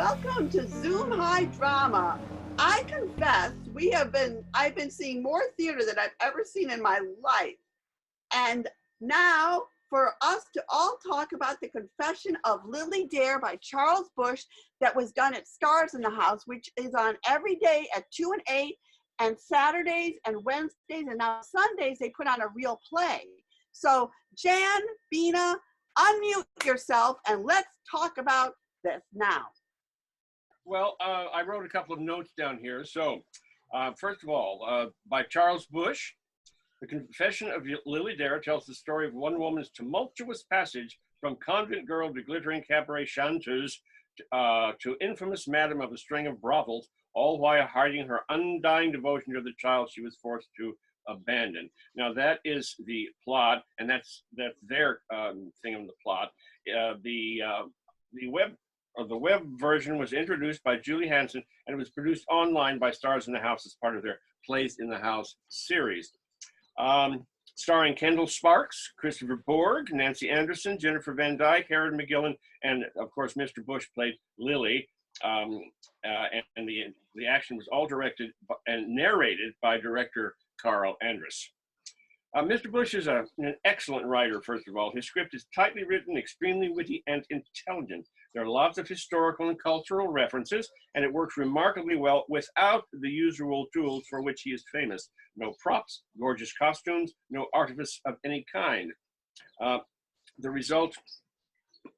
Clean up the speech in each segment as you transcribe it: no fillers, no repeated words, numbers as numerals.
Welcome to Zoom High Drama. I confess, I've been seeing more theater than I've ever seen in my life. And now for us to all talk about The Confession of Lily Dare by Charles Busch that was done at Stars in the House, which is on every day at 2 and 8, and Saturdays and Wednesdays, and now Sundays they put on a real play. So Jan, BIna, unmute yourself and let's talk about this now. Well, I wrote a couple of notes down here. So, first of all, by Charles Busch, The Confession of Lily Dare tells the story of one woman's tumultuous passage from convent girl to glittering cabaret chanteuse to infamous madam of a string of brothels, all while hiding her undying devotion to the child she was forced to abandon. Now, that is the plot, and that's their thing of the plot. The web version was introduced by Julie Hansen, and it was produced online by Stars in the House as part of their Plays in the House series. Starring Kendall Sparks, Christopher Borg, Nancy Anderson, Jennifer Van Dyke, Harold McGillan, and of course Mr. Busch played Lily. And the action was all directed and narrated by director Carl Andrus. Mr. Busch is an excellent writer, first of all. His script is tightly written, extremely witty, and intelligent. There are lots of historical and cultural references, and it works remarkably well without the usual tools for which he is famous. No props, gorgeous costumes, no artifice of any kind. The result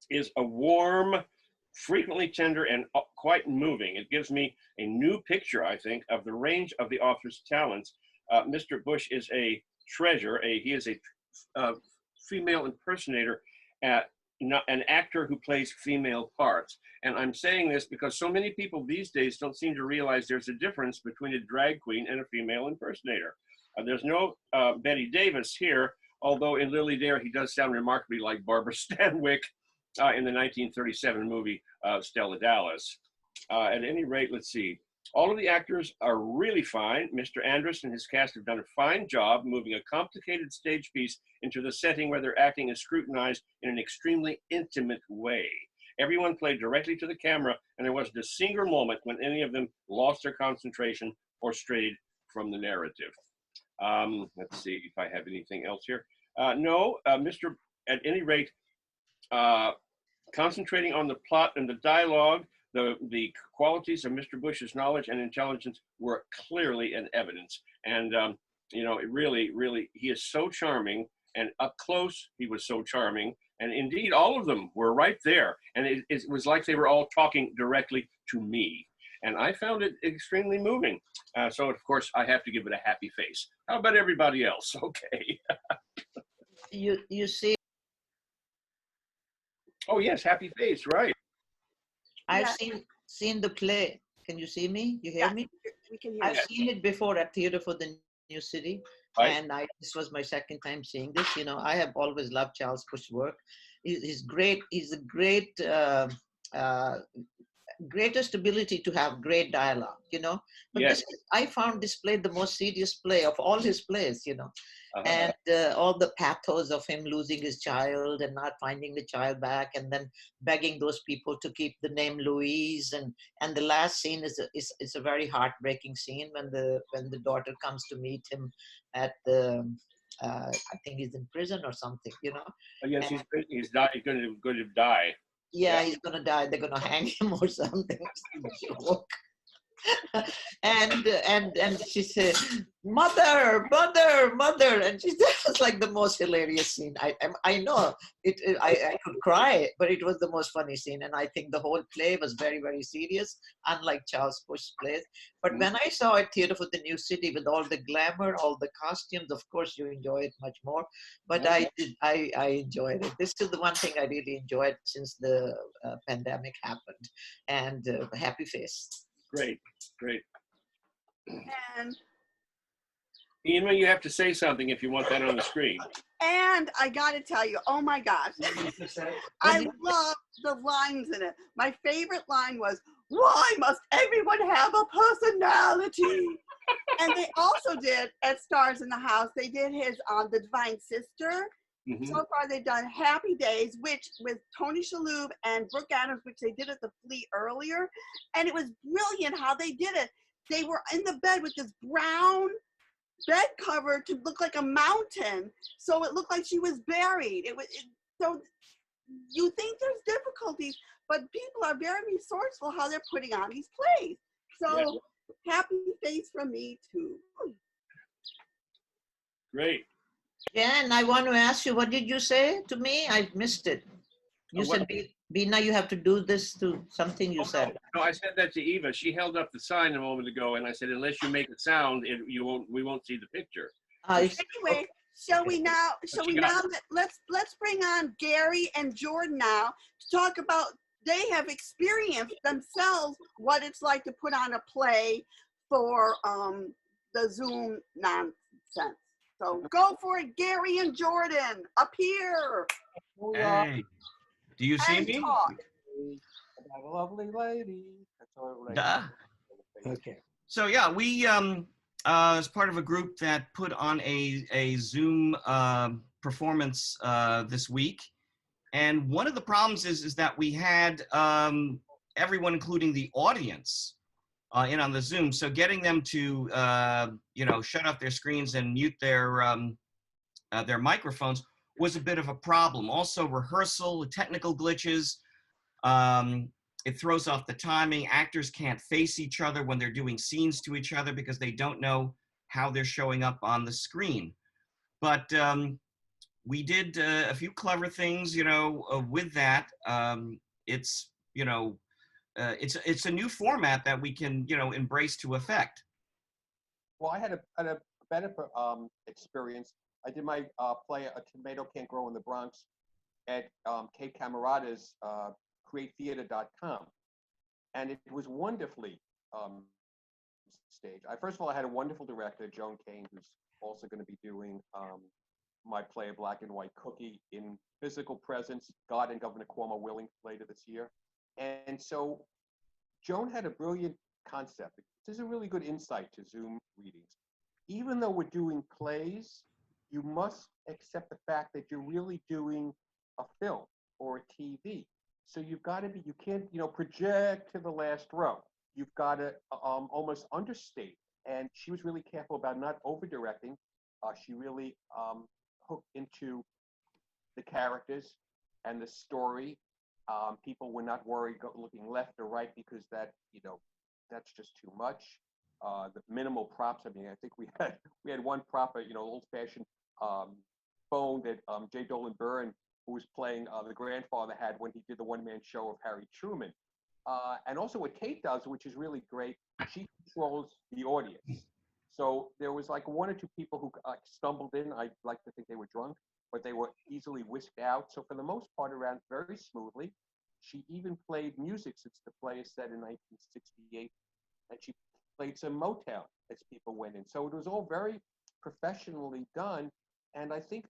is a warm, frequently tender, and quite moving. It gives me a new picture, I think, of the range of the author's talents. Mr. Busch is a treasure. He is a female impersonator, an actor who plays female parts. And I'm saying this because so many people these days don't seem to realize there's a difference between a drag queen and a female impersonator. There's no Betty Davis here, although in Lily Dare he does sound remarkably like Barbara Stanwyck in the 1937 movie Stella Dallas. At any rate, let's see. All of the actors are really fine. Mr. Andrus and his cast have done a fine job moving a complicated stage piece into the setting where their acting is scrutinized in an extremely intimate way. Everyone played directly to the camera, and there wasn't a single moment when any of them lost their concentration or strayed from the narrative. Let's see if I have anything else here. No, at any rate, concentrating on the plot and the dialogue, the qualities of Mr. Busch's knowledge and intelligence were clearly in evidence. And, it really, he is so charming, and up close, he was so charming. And indeed, all of them were right there. And it was like they were all talking directly to me. And I found it extremely moving. So, of course, I have to give it a happy face. How about everybody else? Okay. You see. Oh, yes, happy face, right. I've seen the play. Can you see me? You hear me? We can hear I've you. seen it before at Theater for the New City, Right. and this was my second time seeing this. I have always loved Charles Busch's work. He's great. He's a greatest ability to have great dialogue. But Yes. I found this play the most serious play of all his plays. And all the pathos of him losing his child and not finding the child back, and then begging those people to keep the name Louise, and the last scene is a very heartbreaking scene when the daughter comes to meet him at the I think he's in prison or something, Yes, he's going to die. Yeah, he's gonna die. They're gonna hang him or something. It's a joke. and she said, mother, and that was like the most hilarious scene. I know I could cry, but it was the most funny scene. And I think the whole play was very, very serious, unlike Charles Busch's plays. But when I saw it, Theater for the New City, with all the glamour, all the costumes, of course you enjoy it much more. But I enjoyed it. This is the one thing I really enjoyed since the pandemic happened. And happy face. Great. And Ewing, you have to say something if you want that on the screen. I gotta tell you, oh my gosh, I love the lines in it. My favorite line was, "Why must everyone have a personality?" And they also did at Stars in the House. They did his The Divine Sister, Mhm. So far, they've done Happy Days, which with Tony Shalhoub and Brooke Adams, which they did at the Flea earlier. And it was brilliant how they did it. They were in the bed with this brown bed cover to look like a mountain. So it looked like she was buried. So you think there's difficulties, but people are very resourceful how they're putting on these plays. So happy face from me too. Great. Jen, I want to ask you, what did you say to me? I missed it. You What? said, Bina, you have to do this to something you said. No, I said that to Eva. She held up the sign a moment ago, and I said, unless you make a sound, we won't see the picture. Anyway, shall we now let's bring on Gary and Jordan now to talk about, they have experienced themselves what it's like to put on a play for the Zoom nonsense. So go for it, Gary and Jordan, up here. Hey, do you see And me? talk. A lovely lady. That's all right. Duh. Okay. So yeah, we as part of a group that put on a Zoom performance this week, and one of the problems is that we had everyone, including the audience, in on the Zoom. So getting them to shut off their screens and mute their microphones was a bit of a problem. Also, rehearsal, technical glitches. It throws off the timing. Actors can't face each other when they're doing scenes to each other because they don't know how they're showing up on the screen. But we did a few clever things, with that. It's a new format that we can, embrace to effect. Well, I had a better experience. I did my play, A Tomato Can't Grow in the Bronx, at Kate Camerata's createtheater.com. And it was wonderfully staged. First of all, I had a wonderful director, Joan Kane, who's also going to be doing my play, A Black and White Cookie, in physical presence, God and Governor Cuomo willing, later this year. And so Joan had a brilliant concept. This is a really good insight to Zoom readings. Even though we're doing plays, you must accept the fact that you're really doing a film or a TV. So you've got to be, you can't, project to the last row. You've got to almost understate. And she was really careful about not over-directing. She really hooked into the characters and the story. People were not worried looking left or right because that's just too much. The minimal props. I mean, I think we had one prop, old-fashioned phone that J. Dolan Byrne, who was playing the grandfather, had when he did the one-man show of Harry Truman. And also what Kate does, which is really great, she controls the audience. So there was like one or two people who stumbled in. I'd like to think they were drunk, but they were easily whisked out. So for the most part, it ran very smoothly. She even played music, since the play is set in 1968, and she played some Motown as people went in. So it was all very professionally done. And I think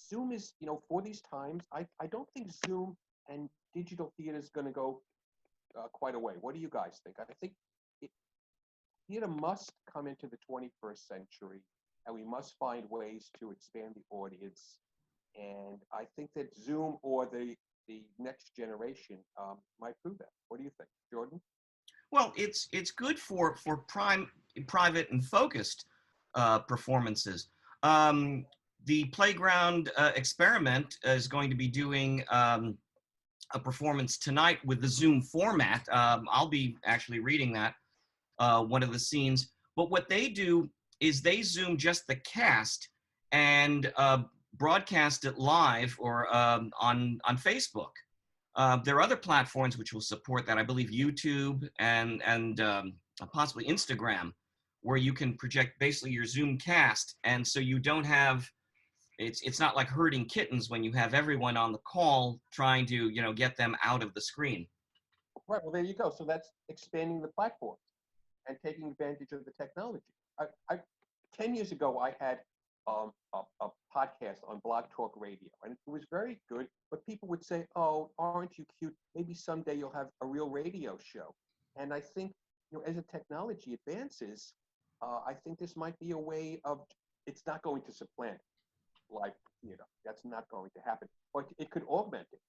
Zoom is, for these times, I don't think Zoom and digital theater is going to go quite away. What do you guys think? I think theater must come into the 21st century, and we must find ways to expand the audience. And I think that Zoom or the next generation might prove that. What do you think, Jordan? Well, it's good for private and focused performances. The Playground Experiment is going to be doing a performance tonight with the Zoom format. I'll be actually reading that, one of the scenes. But what they do is they Zoom just the cast and broadcast it live or on Facebook. There are other platforms which will support that. I believe YouTube and possibly Instagram, where you can project basically your Zoom cast, and so you don't have. It's not like herding kittens when you have everyone on the call trying to get them out of the screen. Right. Well, there you go. So that's expanding the platform and taking advantage of the technology. 10 years ago, I had a podcast on Blog Talk Radio, and it was very good. But people would say, "Oh, aren't you cute? Maybe someday you'll have a real radio show." And I think, as the technology advances, I think this might be a way of. It's not going to supplant. live theater. That's not going to happen. But it could augment it.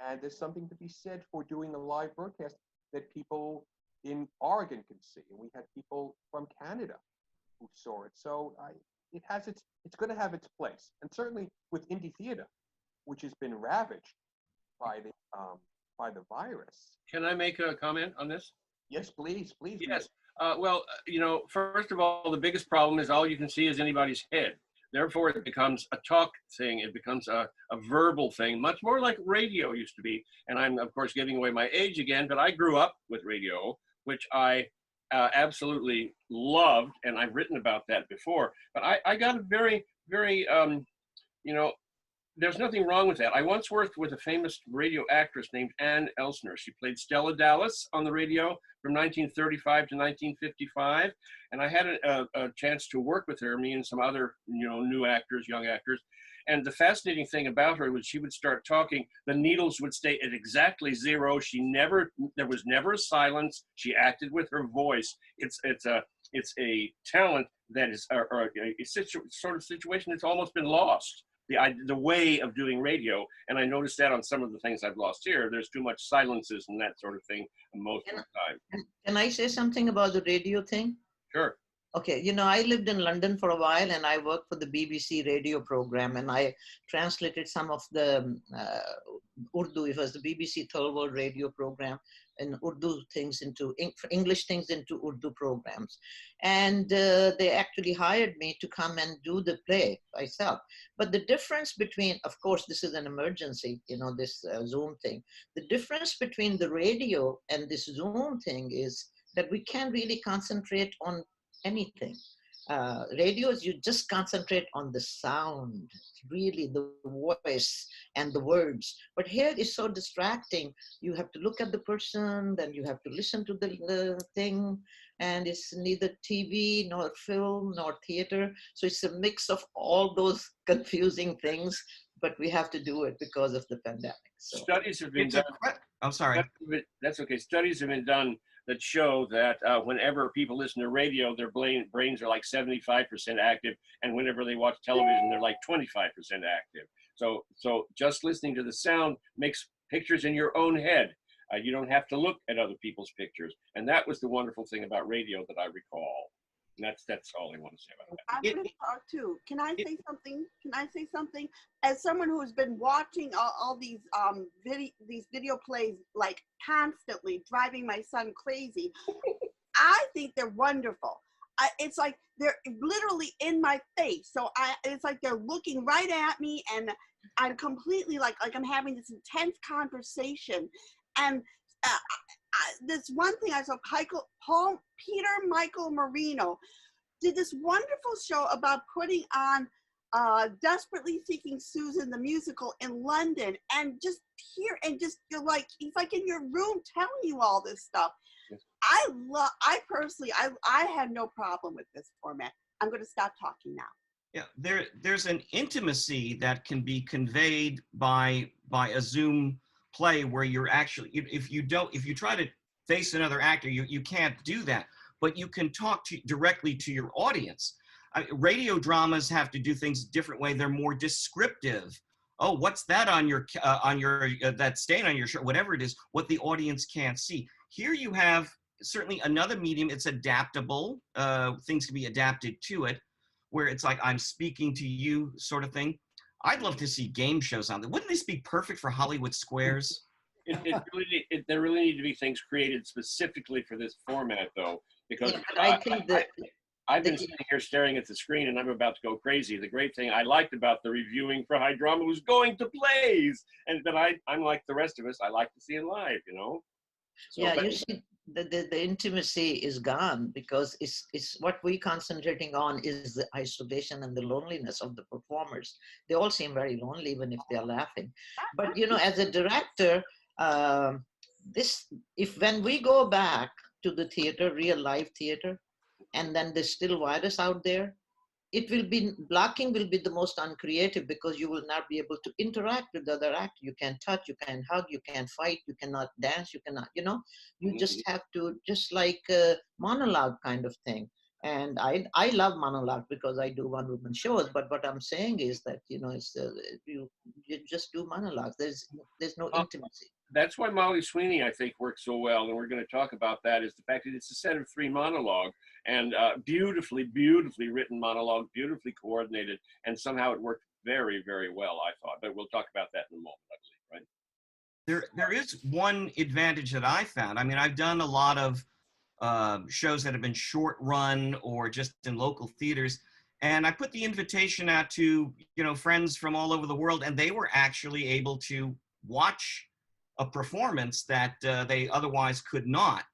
And there's something to be said for doing a live broadcast that people in Oregon can see. And we had people from Canada who saw it. So it's going to have its place. And certainly with indie theater, which has been ravaged by the virus. Can I make a comment on this? Yes, please. Yes. Well, first of all, the biggest problem is all you can see is anybody's head. Therefore, it becomes a talk thing. It becomes a verbal thing, much more like radio used to be. And I'm, of course, giving away my age again, but I grew up with radio, which I absolutely loved, and I've written about that before. But I got a very, very, there's nothing wrong with that. I once worked with a famous radio actress named Ann Elsner. She played Stella Dallas on the radio from 1935 to 1955. And I had a chance to work with her, me and some other, new actors, young actors. And the fascinating thing about her was she would start talking, the needles would stay at exactly zero. There was never a silence. She acted with her voice. It's a talent that is, or a sort of situation that's almost been lost. The way of doing radio, and I noticed that on some of the things I've lost here. There's too much silences and that sort of thing most of the time. Can I say something about the radio thing? Sure. Okay, I lived in London for a while, and I worked for the BBC radio program, and I translated some of the Urdu. It was the BBC Third World Radio program, and Urdu things into English things into Urdu programs. And they actually hired me to come and do the play myself. But the difference between, of course, this is an emergency, this Zoom thing. The difference between the radio and this Zoom thing is that we can't really concentrate on anything. Radios, you just concentrate on the sound, really the voice and the words. But here is so distracting. You have to look at the person, then you have to listen to the thing, and it's neither TV nor film nor theater. So it's a mix of all those confusing things, but we have to do it because of the pandemic. So. Studies have been done. I'm sorry. That's okay. Studies have been done that show that whenever people listen to radio, their brains are like 75% active, and whenever they watch television, they're like 25% active. So just listening to the sound makes pictures in your own head. You don't have to look at other people's pictures, and that was the wonderful thing about radio that I recall. And that's all I want to say about that. I'm going to talk too. Can I say something? As someone who's been watching all these video plays like constantly, driving my son crazy, I think they're wonderful. It's like they're literally in my face. So it's like they're looking right at me, and I'm completely like I'm having this intense conversation. And this one thing I saw, Peter Michael Marino did this wonderful show about putting on Desperately Seeking Susan, the musical in London, and just here, and just you're like, he's like in your room telling you all this stuff. Yes. I personally had no problem with this format. I'm going to stop talking now. Yeah, there's an intimacy that can be conveyed by a Zoom play where you're actually, if you try to face another actor, you can't do that, but you can talk directly to your audience. Radio dramas have to do things a different way. They're more descriptive. Oh, what's that on your that stain on your shirt, whatever it is, what the audience can't see. Here you have certainly another medium. It's adaptable. Things can be adapted to it, where it's like I'm speaking to you sort of thing. I'd love to see game shows on there. Wouldn't this be perfect for Hollywood Squares? There really need to be things created specifically for this format, though, because I think that I've been sitting here staring at the screen and I'm about to go crazy. The great thing I liked about the reviewing for High Drama was going to plays, but I'm like the rest of us. I like to see it live, So, yeah, you see, the intimacy is gone because it's what we're concentrating on is the isolation and the loneliness of the performers. They all seem very lonely, even if they're laughing. But as a director, when we go back to the theater, real live theater, and then there's still virus out there, blocking will be the most uncreative because you will not be able to interact with the other actor. You can't touch, you can't hug, you can't fight, you cannot dance, you cannot, you just have to, just like a monologue kind of thing. And I love monologue because I do one woman shows. But what I'm saying is that it's you just do monologues. There's no intimacy. That's why Molly Sweeney, I think, works so well, and we're going to talk about that, is the fact that it's a set of 3 monologue, and beautifully written monologue, beautifully coordinated, and somehow it worked very, very well, I thought. But we'll talk about that in a moment, I believe, right? There is one advantage that I found. I mean, I've done a lot of shows that have been short run or just in local theaters, and I put the invitation out to friends from all over the world, and they were actually able to watch a performance that they otherwise could not,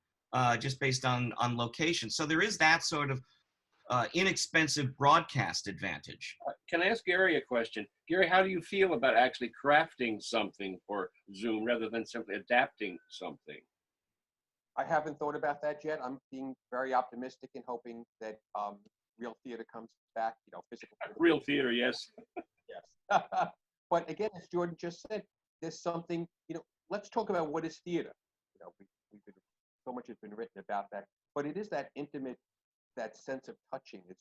just based on location. So there is that sort of inexpensive broadcast advantage. Can I ask Gary a question? Gary, how do you feel about actually crafting something for Zoom rather than simply adapting something? I haven't thought about that yet. I'm being very optimistic and hoping that real theater comes back, physical theater. Real theater, yes. Yes. But again, as Jordan just said, there's something, let's talk about what is theater. We've been, so much has been written about that, but it is that intimate, that sense of touching, as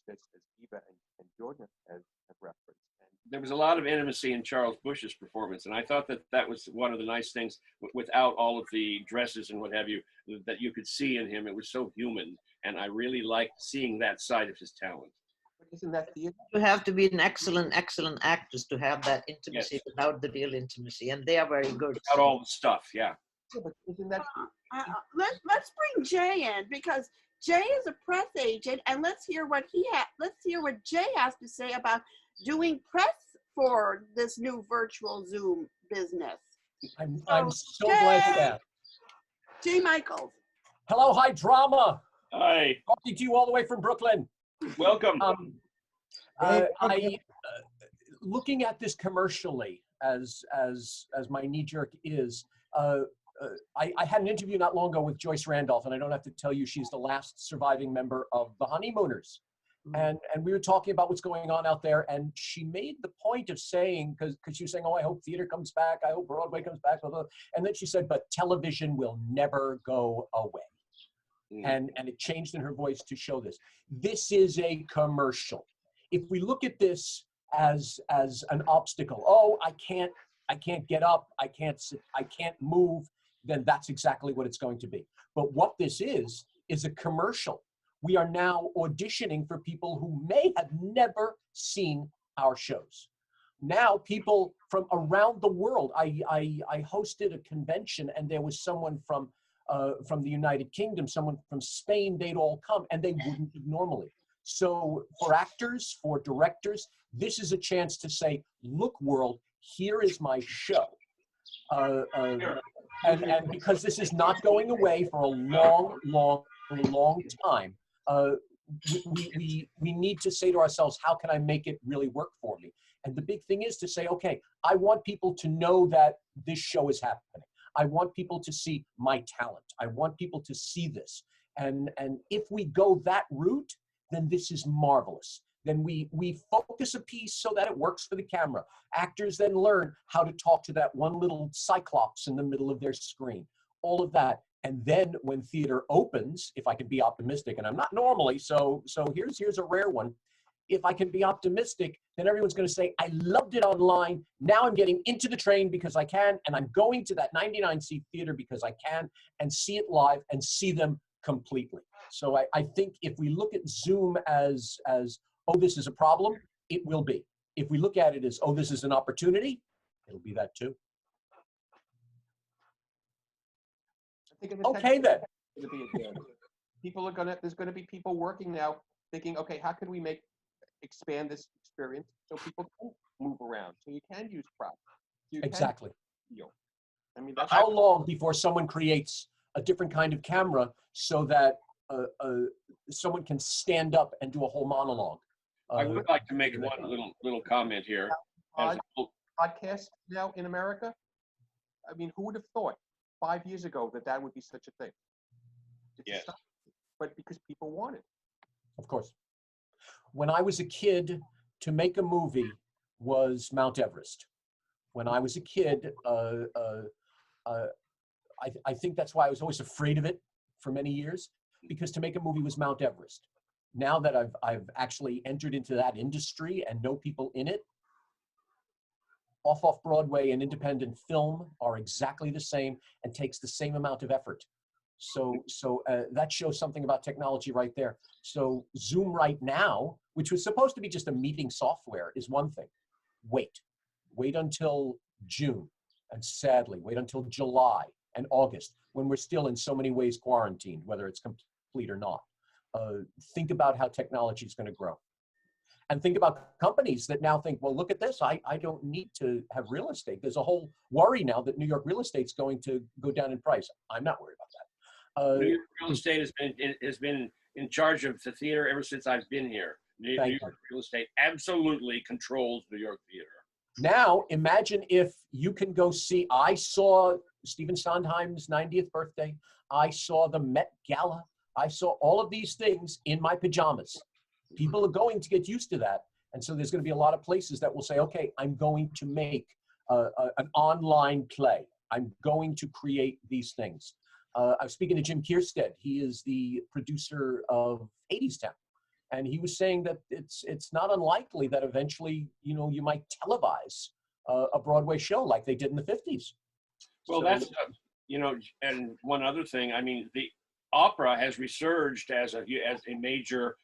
Eva and Jordan have referenced. And there was a lot of intimacy in Charles Busch's performance, and I thought that was one of the nice things, without all of the dresses and what have you, that you could see in him. It was so human, and I really liked seeing that side of his talent. But isn't that theater? You have to be an excellent actress to have that intimacy Yes. without the real intimacy, and they are very good. Without all the stuff, yeah. Yeah, but isn't that Let's bring Jay in, because Jay is a press agent, and let's hear what Jay has to say about doing press for this new virtual Zoom business. I'm so glad for that. Jay Michaels. Hello, hi drama. Hi, Talking to you all the way from Brooklyn. welcome. Looking at this commercially, as my knee jerk is, I had an interview not long ago with Joyce Randolph, and I don't have to tell you she's the last surviving member of the Honeymooners. And we were talking about what's going on out there, and she made the point of saying, because she was saying, oh, I hope theater comes back, I hope Broadway comes back, blah, blah. And then she said, but television will never go away. And it changed in her voice to show this. This is a commercial. If we look at this as an obstacle, oh, I can't get up, I can't sit, I can't move, then that's exactly what it's going to be. But what this is a commercial. We are now auditioning for people who may have never seen our shows. Now people from around the world, I hosted a convention, and there was someone from the United Kingdom, someone from Spain, they'd all come, and they wouldn't have normally. So for actors, for directors, this is a chance to say, look world, here is my show. And because this is not going away for a long time, we need to say to ourselves, how can I make it really work for me? And the big thing is to say, okay, I want people to know that this show is happening. I want people to see my talent. I want people to see this. And if we go that route, then this is marvelous. Then we focus a piece so that it works for the camera. Actors then learn how to talk to that one little cyclops in the middle of their screen. All of that. And then when theater opens, if I can be optimistic, and I'm not normally, so here's a rare one. If I can be optimistic, then everyone's going to say, I loved it online. Now I'm getting into the train because I can, and I'm going to that 99-seat theater because I can, and see it live and see them completely. So I think if we look at Zoom as, oh, this is a problem, it will be. If we look at it as, oh, this is an opportunity, it'll be that too. Okay then. There's going to be people working now thinking, okay, how can we expand this experience so people can move around, so you can use props. So exactly. I mean, how long before someone creates a different kind of camera so that someone can stand up and do a whole monologue? I would like to make one little comment here. Podcasts now in America. I mean, who would have thought 5 years ago that would be such a thing? Yes. But because people want it. Of course. When I was a kid, to make a movie was Mount Everest. When I was a kid, I think that's why I was always afraid of it for many years, because to make a movie was Mount Everest. now that I've actually entered into that industry and know people in it, off Broadway and independent film are exactly the same and takes the same amount of effort. So that shows something about technology right there. So Zoom right now, which was supposed to be just a meeting software, is one thing. Wait until June, and sadly, wait until July and August, when we're still in so many ways quarantined, whether it's complete or not. Think about how technology is going to grow. And think about companies that now think, well, look at this. I don't need to have real estate. There's a whole worry now that New York real estate's going to go down in price. I'm not worried about that. New York real estate has been in charge of the theater ever since I've been here. New York real estate absolutely controls New York theater. Now, imagine if you can go see, I saw Stephen Sondheim's 90th birthday. I saw the Met Gala. I saw all of these things in my pajamas. People are going to get used to that. And so there's going to be a lot of places that will say, okay, I'm going to make an online play. I'm going to create these things. I was speaking to Jim Kierstead. He is the producer of Hadestown. And he was saying that it's not unlikely that eventually, you might televise a Broadway show like they did in the 50s. Well, So- that's, and one other thing, I mean, the opera has resurged as a major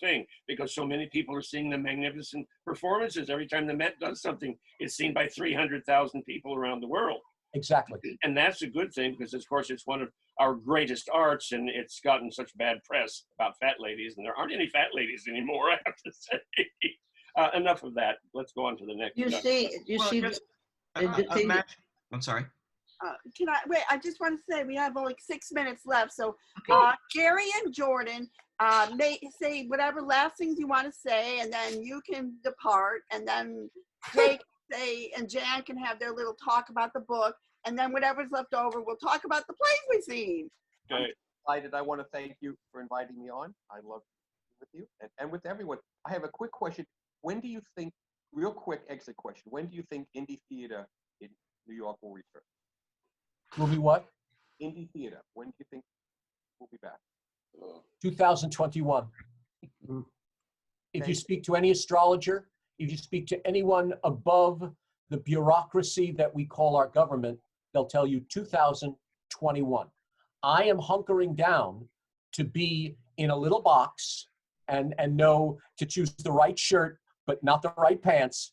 thing, because so many people are seeing the magnificent performances. Every time the Met does something, it's seen by 300,000 people around the world. Exactly. And that's a good thing, because of course it's one of our greatest arts, and it's gotten such bad press about fat ladies, and there aren't any fat ladies anymore, I have to say. Enough of that. Let's go on to the next. You see, the thing. I'm sorry. Can I wait? I just want to say we have only 6 minutes left. So Gary and Jordan may say whatever last things you want to say, and then you can depart, and then Jake and Jan can have their little talk about the book, and then whatever's left over, we'll talk about the plays we've seen. Okay. I want to thank you for inviting me on. I love being with you and with everyone. I have a quick question. When do you think, real quick exit question, when do you think indie theater in New York will return? Will be what? Indie theater. When do you think we'll be back? 2021. If you speak to any astrologer, if you speak to anyone above the bureaucracy that we call our government, they'll tell you 2021. I am hunkering down to be in a little box and know to choose the right shirt, but not the right pants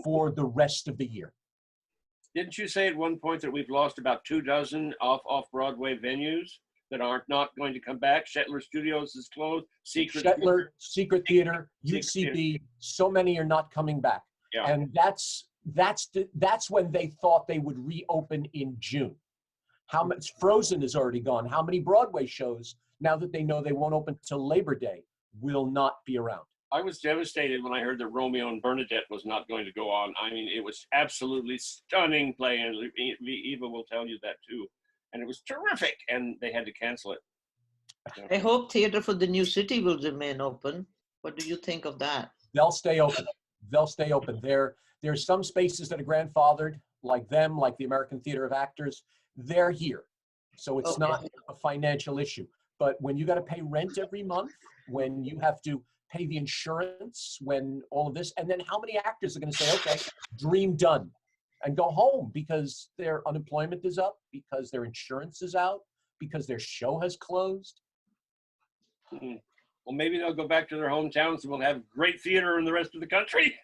for the rest of the year. Didn't you say at one point that we've lost about 24 off-Broadway venues that are not going to come back? Shetler Studios is closed. Secret Theater, UCB, so many are not coming back. Yeah. And that's when they thought they would reopen in June. How much Frozen is already gone. How many Broadway shows, now that they know they won't open till Labor Day, will not be around? I was devastated when I heard that Romeo and Bernadette was not going to go on. I mean, it was absolutely stunning play, and Eva will tell you that too. And it was terrific, and they had to cancel it. I hope Theatre for the New City will remain open. What do you think of that? They'll stay open. They'll stay open. There's some spaces that are grandfathered, like the American Theater of Actors. They're here. So it's not a financial issue. But when you got to pay rent every month, when you have to pay the insurance, when all of this, and then how many actors are going to say, okay, dream done, and go home because their unemployment is up, because their insurance is out, because their show has closed? Well, maybe they'll go back to their hometowns and we'll have great theater in the rest of the country.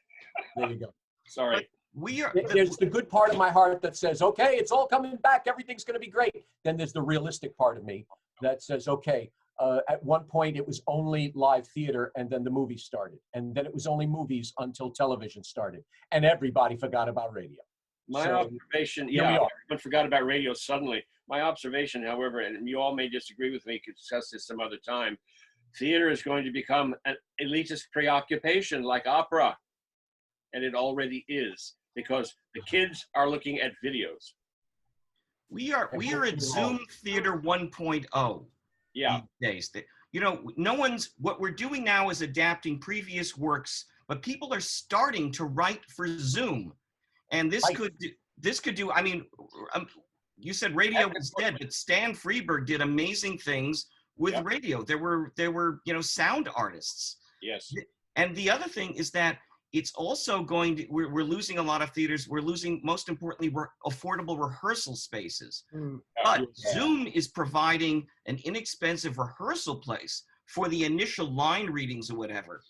There you go. Sorry. There's the good part of my heart that says, okay, it's all coming back, everything's going to be great. Then there's the realistic part of me that says, okay, at one point it was only live theater, and then the movies started, and then it was only movies until television started, and everybody forgot about radio. My observation, everyone forgot about radio suddenly. My observation, however, and you all may disagree with me, could discuss this some other time, theater is going to become an elitist preoccupation like opera, and it already is, because the kids are looking at videos. We are at Zoom Theater 1.0. Yeah. These days. What we're doing now is adapting previous works, but people are starting to write for Zoom. And this could do, I mean, you said radio was dead, but Stan Freberg did amazing things with Yep. radio. There were sound artists. Yes. And the other thing is that it's also going to, we're losing a lot of theaters. We're losing, most importantly, affordable rehearsal spaces. But Zoom is providing an inexpensive rehearsal place for the initial line readings or whatever.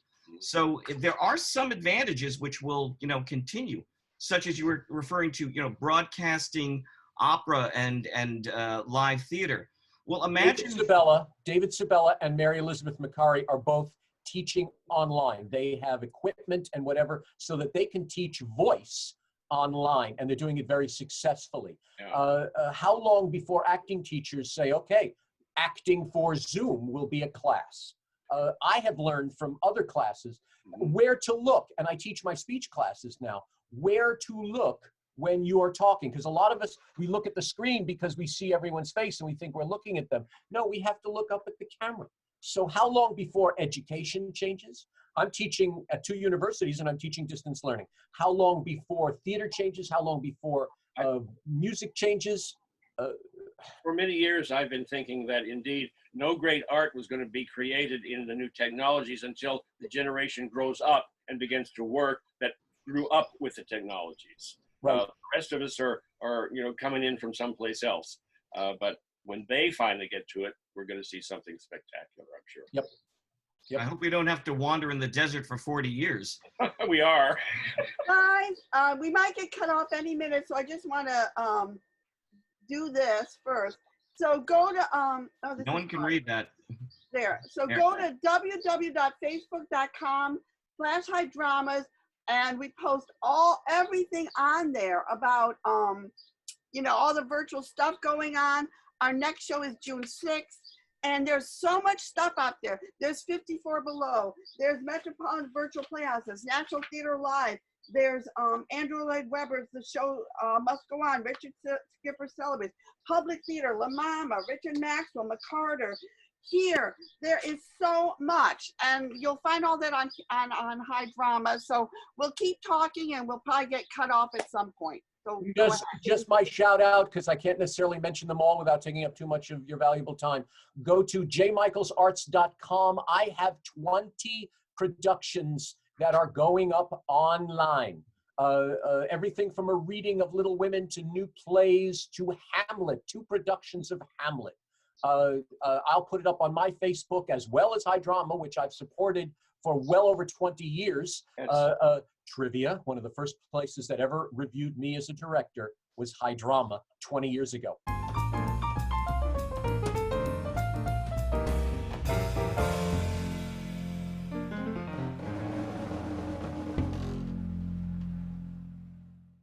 So there are some advantages which will, continue, such as you were referring to, broadcasting opera and live theater. Well, imagine David Sabella and Mary Elizabeth Macari are both teaching online. They have equipment and whatever so that they can teach voice online, and they're doing it very successfully. Yeah. How long before acting teachers say, okay, acting for Zoom will be a class? I have learned from other classes where to look, and I teach my speech classes now, where to look when you are talking, because a lot of us, we look at the screen because we see everyone's face and we think we're looking at them. No, we have to look up at the camera. So how long before education changes? I'm teaching at 2 universities and I'm teaching distance learning. How long before theater changes? How long before music changes? For many years, I've been thinking that indeed no great art was going to be created in the new technologies until the generation grows up and begins to work that grew up with the technologies. Right. The rest of us are coming in from someplace else. But when they finally get to it, we're going to see something spectacular, I'm sure. Yep. I hope we don't have to wander in the desert for 40 years. We are. Guys, we might get cut off any minute, so I just want to do this first. So go to No one can read that. there. So There. go to www.facebook.com/highdramas, and we post everything on there about all the virtual stuff going on. Our next show is June 6th. And there's so much stuff out there. There's 54 Below. There's Metropolitan Virtual Playhouses, National Theater Live. There's Andrew Lloyd Webber's The Show Must Go On, Richard Skipper Celebrates, Public Theater, La Mama, Richard Maxwell, McCarter. Here, there is so much, and you'll find all that on High Drama. So we'll keep talking, and we'll probably get cut off at some point. So just my shout out, because I can't necessarily mention them all without taking up too much of your valuable time. Go to jmichaelsarts.com. I have 20 productions that are going up online. Everything from a reading of Little Women to new plays to Hamlet, 2 productions of Hamlet. I'll put it up on my Facebook as well as High Drama, which I've supported for well over 20 years. Trivia, one of the first places that ever reviewed me as a director was High Drama 20 years ago.